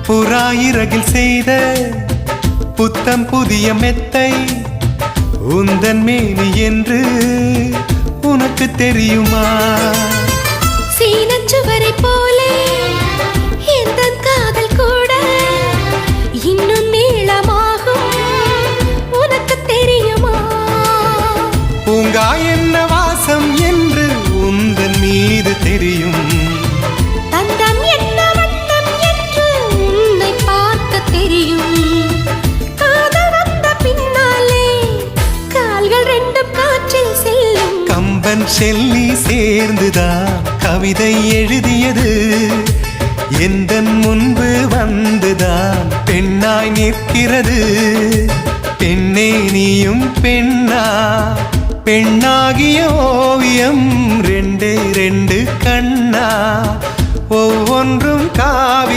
புறாயிரகில் செய்த புத்தம் புதிய மெத்தை உந்தன் மேனி என்று உனக்கு தெரியுமா? சீனச்சுவரை போலே எந்த காதல் கூட இன்னும் நீளமாகும் உனக்கு தெரியுமா? பூங்கா என்ன வாசம் என்று உந்தன் மீது தெரியும். தந்தம் என்ன வண்ணம் என்று உன்னை பார்க்க தெரியும். காதல் வந்த பின்னாலே கால்கள் ரெண்டும் காற்றில் செல்லும். கம்பன் செல்லி சேர்ந்துதான் கவிதை எழுதியது. எந்தன் முன்பு வந்துதான் பெண்ணாய் நிற்கிறது. பெண்ணே நீயும் பெண்ணா? பெண்ணாகிய ஓவியம் ரெண்டே ரெண்டு கண்ணா, ஒவ்வொன்றும் காவி